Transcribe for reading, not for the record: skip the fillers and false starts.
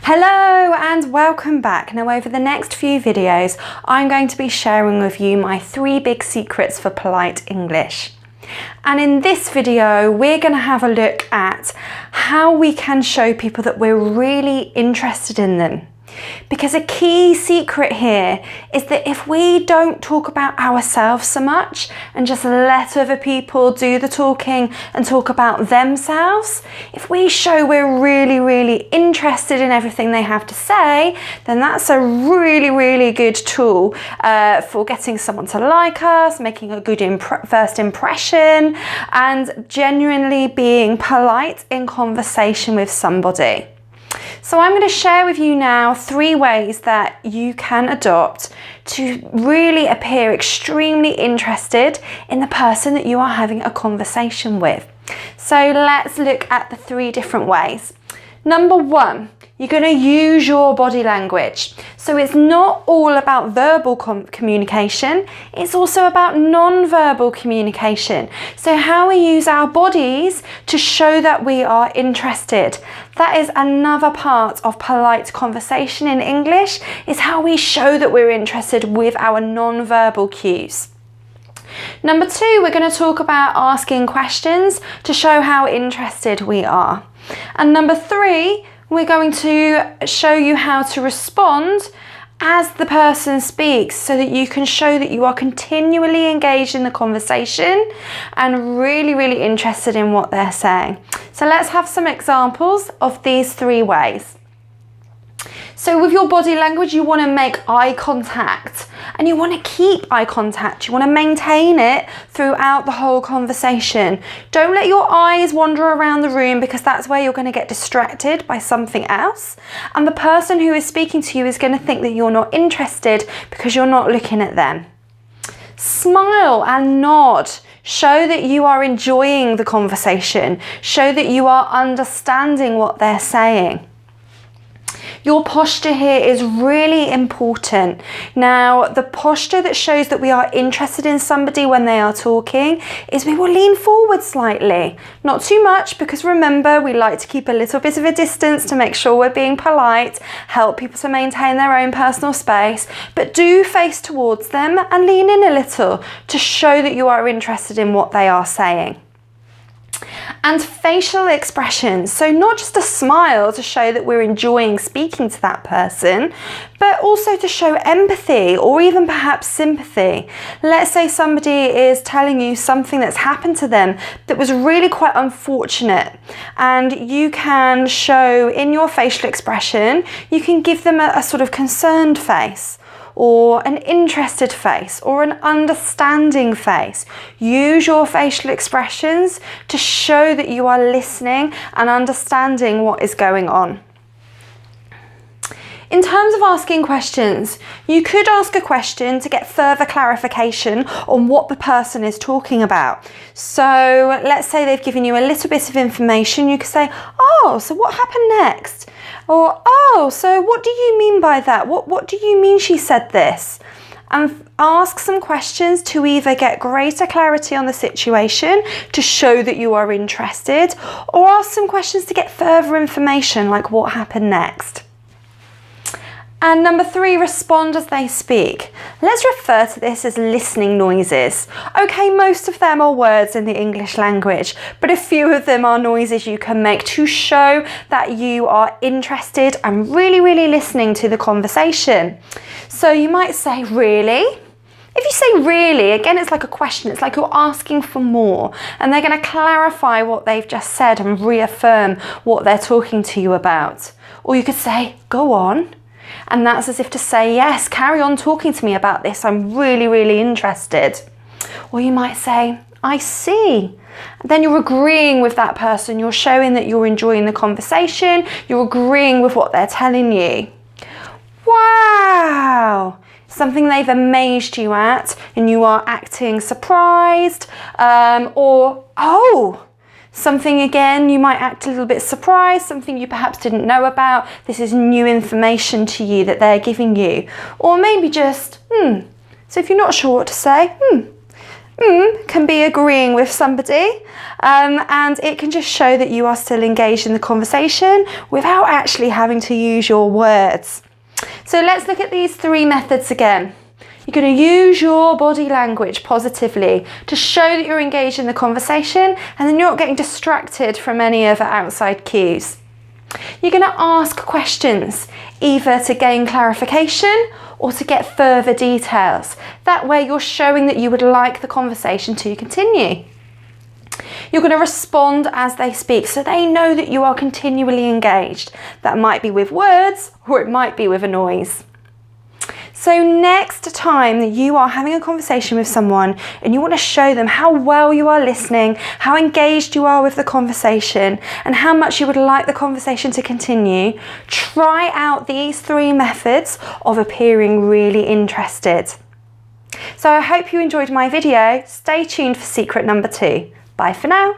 Hello and welcome back. Now over the next few videos, I'm going to be sharing with you my 3 big secrets for polite English. And in this video, we're going to have a look at how we can show people that we're really interested in them. Because a key secret here is that if we don't talk about ourselves so much and just let other people do the talking and talk about themselves, if we show we're really interested in everything they have to say, then that's a really good tool for getting someone to like us, making a good first impression, and genuinely being polite in conversation with somebody. So I'm going to share with you now 3 ways that you can adopt to really appear extremely interested in the person that you are having a conversation with. So let's look at the 3 different ways. Number 1, you're going to use your body language. So it's not all about verbal communication, it's also about non-verbal communication. So how we use our bodies to show that we are interested. That is another part of polite conversation in English, is how we show that we're interested with our non-verbal cues. Number 2, we're going to talk about asking questions to show how interested we are. And number 3, we're going to show you how to respond as the person speaks so that you can show that you are continually engaged in the conversation and really interested in what they're saying. So let's have some examples of these 3 ways. So with your body language, you want to make eye contact and you want to keep eye contact. You want to maintain it throughout the whole conversation. Don't let your eyes wander around the room, because that's where you're going to get distracted by something else. And the person who is speaking to you is going to think that you're not interested because you're not looking at them. Smile and nod. Show that you are enjoying the conversation. Show that you are understanding what they're saying. Your posture here is really important. Now, the posture that shows that we are interested in somebody when they are talking is we will lean forward slightly. Not too much, because remember, we like to keep a little bit of a distance to make sure we're being polite, help people to maintain their own personal space, but do face towards them and lean in a little to show that you are interested in what they are saying. And facial expressions, so not just a smile to show that we're enjoying speaking to that person, but also to show empathy or even perhaps sympathy. Let's say somebody is telling you something that's happened to them that was really quite unfortunate, and you can show in your facial expression, you can give them a sort of concerned face, or an interested face, or an understanding face. Use your facial expressions to show that you are listening and understanding what is going on. In terms of asking questions, you could ask a question to get further clarification on what the person is talking about. So let's say they've given you a little bit of information. You could say, oh, so what happened next? Or, oh, so what do you mean by that? What do you mean she said this? And ask some questions to either get greater clarity on the situation to show that you are interested, or ask some questions to get further information, like what happened next. And number 3, respond as they speak. Let's refer to this as listening noises. Okay, most of them are words in the English language, but a few of them are noises you can make to show that you are interested and really listening to the conversation. So you might say, really? If you say really, again, it's like a question. It's like you're asking for more, and they're going to clarify what they've just said and reaffirm what they're talking to you about. Or you could say, go on. And that's as if to say, yes, carry on talking to me about this. I'm really interested. Or you might say, I see. And then you're agreeing with that person. You're showing that you're enjoying the conversation. You're agreeing with what they're telling you. Wow. Something they've amazed you at, and you are acting surprised. Or, oh. Something again, you might act a little bit surprised, something you perhaps didn't know about. This is new information to you that they're giving you. Or maybe just, So if you're not sure what to say, can be agreeing with somebody, and it can just show that you are still engaged in the conversation without actually having to use your words. So let's look at these 3 methods again. You're going to use your body language positively to show that you're engaged in the conversation and then you're not getting distracted from any other outside cues. You're going to ask questions, either to gain clarification or to get further details. That way you're showing that you would like the conversation to continue. You're going to respond as they speak so they know that you are continually engaged. That might be with words or it might be with a noise. So next time that you are having a conversation with someone and you want to show them how well you are listening, how engaged you are with the conversation, and how much you would like the conversation to continue, try out these 3 methods of appearing really interested. So I hope you enjoyed my video. Stay tuned for secret number 2. Bye for now.